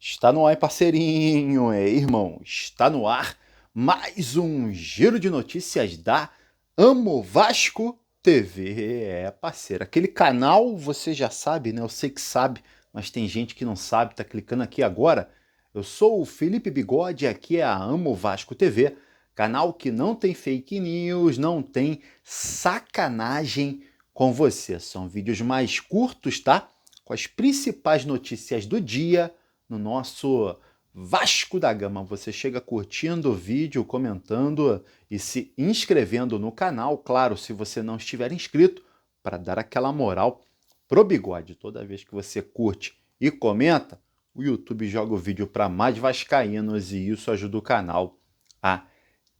Está no ar, hein, parceirinho, irmão, está no ar mais um giro de notícias da Amo Vasco TV. Parceiro, aquele canal você já sabe, né? Eu sei que sabe, mas tem gente que não sabe, tá clicando aqui agora. Eu sou o Felipe Bigode, aqui é a Amo Vasco TV, canal que não tem fake news, não tem sacanagem com você. São vídeos mais curtos, tá? Com as principais notícias do dia no nosso Vasco da Gama. Você chega curtindo o vídeo, comentando e se inscrevendo no canal. Claro, se você não estiver inscrito, para dar aquela moral pro Bigode. Toda vez que você curte e comenta, o YouTube joga o vídeo para mais vascaínos e isso ajuda o canal a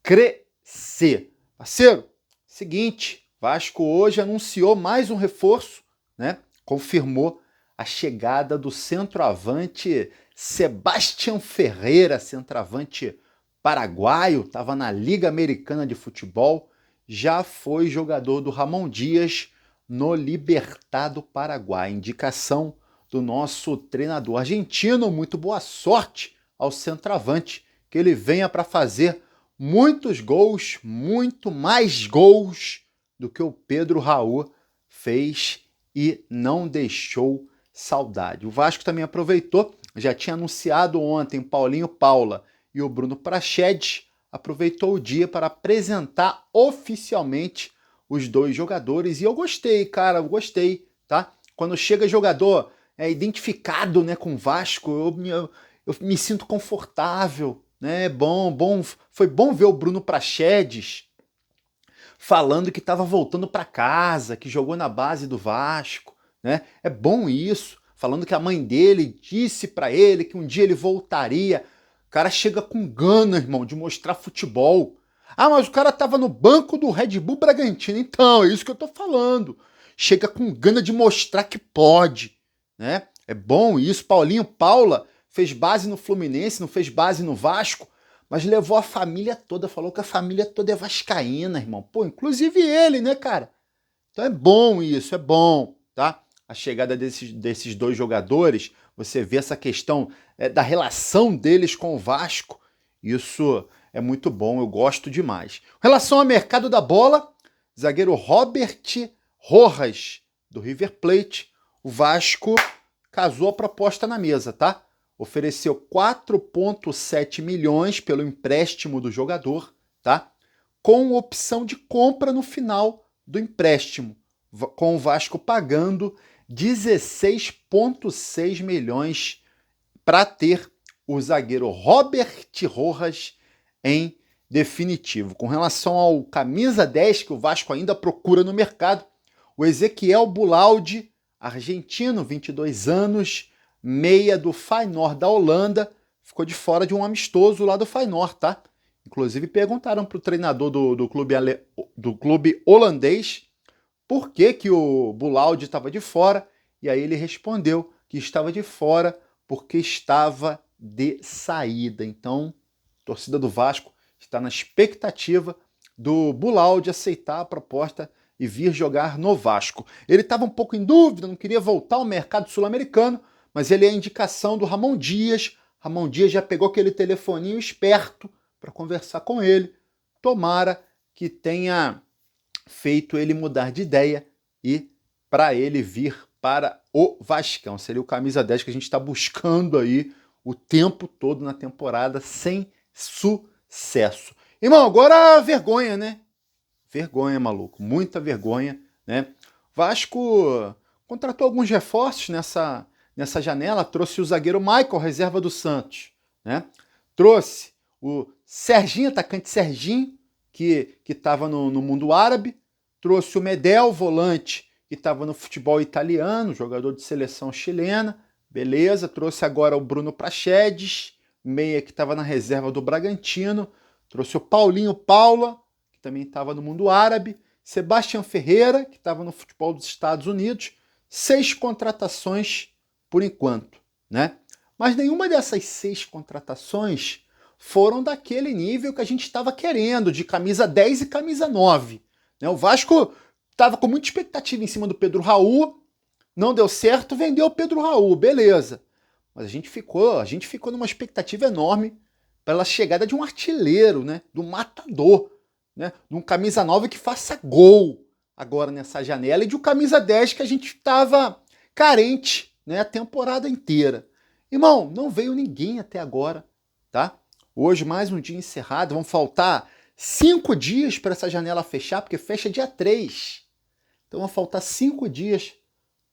crescer. Parceiro, seguinte, Vasco hoje anunciou mais um reforço, né? Confirmou a chegada do centroavante Sebastião Ferreira, centroavante paraguaio, estava na Liga Americana de Futebol, já foi jogador do Ramon Dias no Libertad do Paraguai. Indicação do nosso treinador argentino. Muito boa sorte ao centroavante, que ele venha para fazer muitos gols, muito mais gols do que o Pedro Raul fez e não deixou saudade. O Vasco também aproveitou, já tinha anunciado ontem Paulinho Paula e o Bruno Prachedes, aproveitou o dia para apresentar oficialmente os dois jogadores e eu gostei, cara, eu gostei, tá? Quando chega jogador identificado, né, com o Vasco, eu me sinto confortável, né? Foi bom ver o Bruno Prachedes falando que estava voltando para casa, que jogou na base do Vasco, né? É bom isso, falando que a mãe dele disse para ele que um dia ele voltaria. O cara chega com gana, irmão, de mostrar futebol. Ah, mas o cara tava no banco do Red Bull Bragantino. Então, é isso que eu tô falando. Chega com gana de mostrar que pode, né? É bom isso. Paulinho Paula fez base no Fluminense, não fez base no Vasco, mas levou a família toda, falou que a família toda é vascaína, irmão. Pô, inclusive ele, né, cara? Então é bom isso, é bom, tá? A chegada desses dois jogadores, você vê essa questão da relação deles com o Vasco, isso é muito bom, eu gosto demais. Com relação ao mercado da bola, zagueiro Robert Rojas, do River Plate, o Vasco casou a proposta na mesa, tá? Ofereceu 4,7 milhões pelo empréstimo do jogador, tá? Com opção de compra no final do empréstimo, com o Vasco pagando 16,6 milhões para ter o zagueiro Robert Rojas em definitivo. Com relação ao camisa 10 que o Vasco ainda procura no mercado, o Ezequiel Bulaldi, argentino, 22 anos, meia do Feyenoord da Holanda, ficou de fora de um amistoso lá do Feyenoord, tá? Inclusive perguntaram para o treinador do clube holandês por que o Bulaldi estava de fora, e aí ele respondeu que estava de fora porque estava de saída. Então, a torcida do Vasco está na expectativa do Bulaldi aceitar a proposta e vir jogar no Vasco. Ele estava um pouco em dúvida, não queria voltar ao mercado sul-americano, mas ele é a indicação do Ramon Dias. Ramon Dias já pegou aquele telefoninho esperto para conversar com ele. Tomara que tenha feito ele mudar de ideia e para ele vir para o Vascão. Seria o camisa 10 que a gente está buscando aí o tempo todo na temporada sem sucesso. Irmão, agora vergonha, né? Vergonha, maluco. Muita vergonha, né? Vasco contratou alguns reforços nessa janela. Trouxe o zagueiro Michael, reserva do Santos, né? Trouxe o Serginho, atacante Serginho, que estava no mundo árabe. Trouxe o Medel, volante, que estava no futebol italiano, jogador de seleção chilena. Beleza. Trouxe agora o Bruno Prachedes, meia que estava na reserva do Bragantino. Trouxe o Paulinho Paula, que também estava no mundo árabe. Sebastião Ferreira, que estava no futebol dos Estados Unidos. 6 contratações por enquanto, né? Mas nenhuma dessas 6 contratações foram daquele nível que a gente estava querendo, de camisa 10 e camisa 9. Né? O Vasco estava com muita expectativa em cima do Pedro Raul, não deu certo, vendeu o Pedro Raul, beleza. Mas a gente ficou numa expectativa enorme pela chegada de um artilheiro, né? Do matador, né? De um camisa 9 que faça gol agora nessa janela e de um camisa 10 que a gente estava carente, né? A temporada inteira. Irmão, não veio ninguém até agora, tá? Hoje, mais um dia encerrado, vão faltar 5 dias para essa janela fechar, porque fecha dia 3. Então vão faltar 5 dias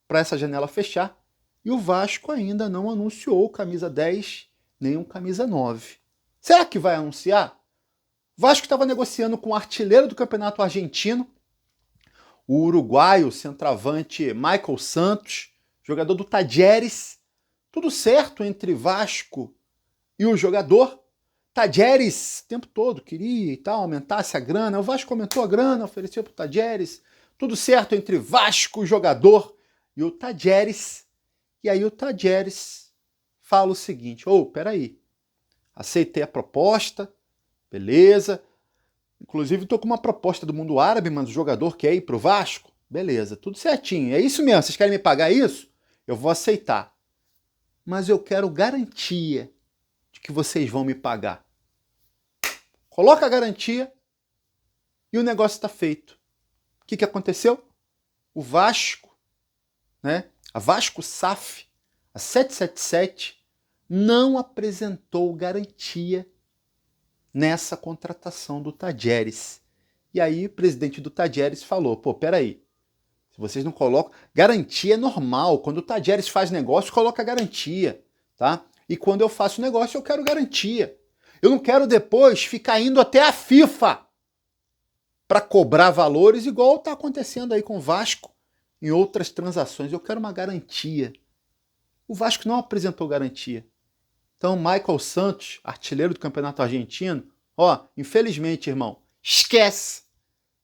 para essa janela fechar. E o Vasco ainda não anunciou o camisa 10 nem um camisa 9. Será que vai anunciar? O Vasco estava negociando com o artilheiro do campeonato argentino, o uruguaio centroavante Michael Santos, jogador do Talleres. Tudo certo entre Vasco e o jogador. Talleres, o tempo todo, queria e tal, aumentasse a grana. O Vasco aumentou a grana, ofereceu para o Talleres. Tudo certo entre Vasco, o jogador, e o Talleres. E aí o Talleres fala o seguinte: peraí, aceitei a proposta, beleza. Inclusive estou com uma proposta do mundo árabe, mas o jogador quer ir pro Vasco. Beleza, tudo certinho. É isso mesmo, vocês querem me pagar isso? Eu vou aceitar. Mas eu quero garantia de que vocês vão me pagar. Coloca a garantia e o negócio está feito. O que aconteceu? O Vasco, né? A Vasco SAF, a 777, não apresentou garantia nessa contratação do Talleres. E aí o presidente do Talleres falou: peraí, se vocês não colocam... Garantia é normal, quando o Talleres faz negócio, coloca garantia, tá? E quando eu faço negócio, eu quero garantia. Eu não quero depois ficar indo até a FIFA para cobrar valores, igual está acontecendo aí com o Vasco em outras transações. Eu quero uma garantia. O Vasco não apresentou garantia. Então, Michael Santos, artilheiro do Campeonato Argentino, infelizmente, irmão, esquece.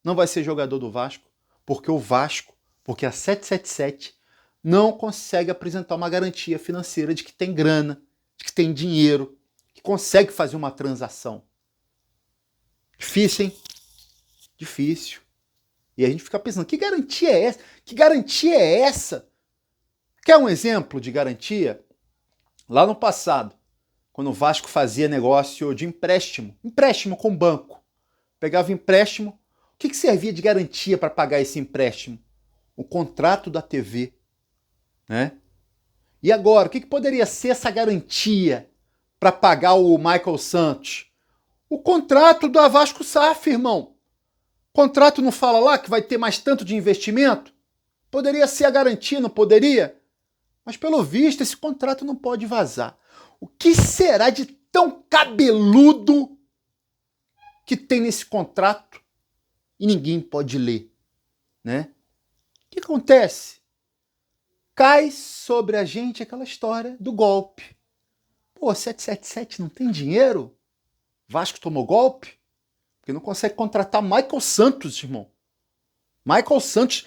Não vai ser jogador do Vasco, porque a 777 não consegue apresentar uma garantia financeira de que tem grana, de que tem dinheiro, que consegue fazer uma transação. Difícil, hein? Difícil. E a gente fica pensando, que garantia é essa? Que garantia é essa? Quer um exemplo de garantia? Lá no passado, quando o Vasco fazia negócio de empréstimo com banco, pegava empréstimo, o que servia de garantia para pagar esse empréstimo? O contrato da TV, né? E agora, o que poderia ser essa garantia para pagar o Michael Santos? O contrato do Vasco SAF, irmão. O contrato não fala lá que vai ter mais tanto de investimento? Poderia ser a garantia, não poderia? Mas pelo visto esse contrato não pode vazar. O que será de tão cabeludo que tem nesse contrato e ninguém pode ler, né? O que acontece? Cai sobre a gente aquela história do golpe. 777 não tem dinheiro? Vasco tomou golpe? Porque não consegue contratar Michael Santos, irmão. Michael Santos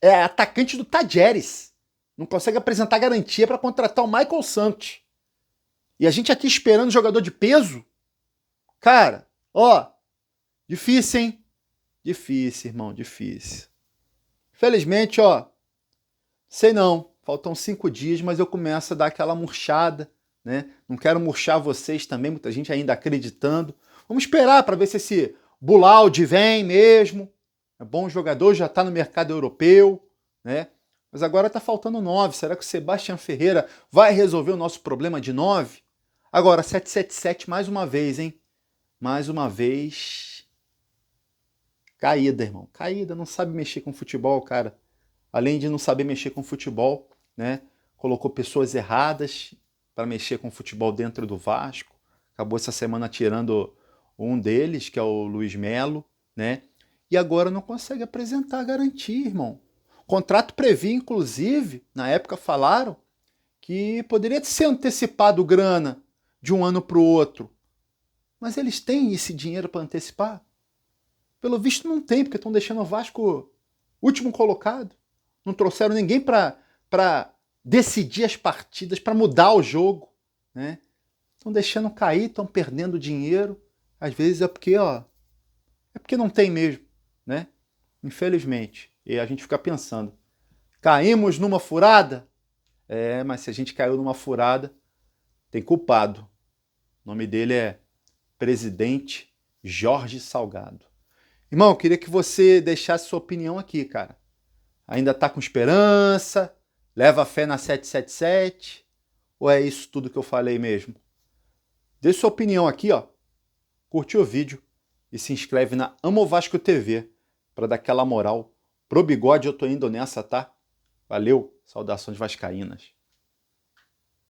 é atacante do Talleres. Não consegue apresentar garantia para contratar o Michael Santos. E a gente aqui esperando jogador de peso? Cara, difícil, hein? Difícil, irmão, difícil. Felizmente, sei não, faltam 5 dias, mas eu começo a dar aquela murchada, né? Não quero murchar vocês também, muita gente ainda acreditando. Vamos esperar para ver se esse Bulaldi vem mesmo. É bom jogador, já está no mercado europeu, né? Mas agora está faltando 9. Será que o Sebastião Ferreira vai resolver o nosso problema de 9? Agora, 777 mais uma vez, hein? Mais uma vez. Caída, irmão. Caída, não sabe mexer com futebol, cara. Além de não saber mexer com futebol, né? Colocou pessoas erradas para mexer com futebol dentro do Vasco. Acabou essa semana tirando um deles, que é o Luiz Melo, né? E agora não consegue apresentar a garantia, irmão. O contrato previa, inclusive, na época falaram, que poderia ser antecipado grana de um ano para o outro. Mas eles têm esse dinheiro para antecipar? Pelo visto não tem, porque estão deixando o Vasco último colocado. Não trouxeram ninguém para decidir as partidas, para mudar o jogo, né? Estão deixando cair, estão perdendo dinheiro. Às vezes é porque não tem mesmo, né? Infelizmente. E a gente fica pensando, caímos numa furada? Mas se a gente caiu numa furada, tem culpado. O nome dele é Presidente Jorge Salgado. Irmão, eu queria que você deixasse sua opinião aqui, cara. Ainda tá com esperança? Leva fé na 777? Ou é isso tudo que eu falei mesmo? Deixe sua opinião aqui, ó. Curte o vídeo e se inscreve na Amo Vasco TV para dar aquela moral. Pro bigode eu tô indo nessa, tá? Valeu, saudações vascaínas.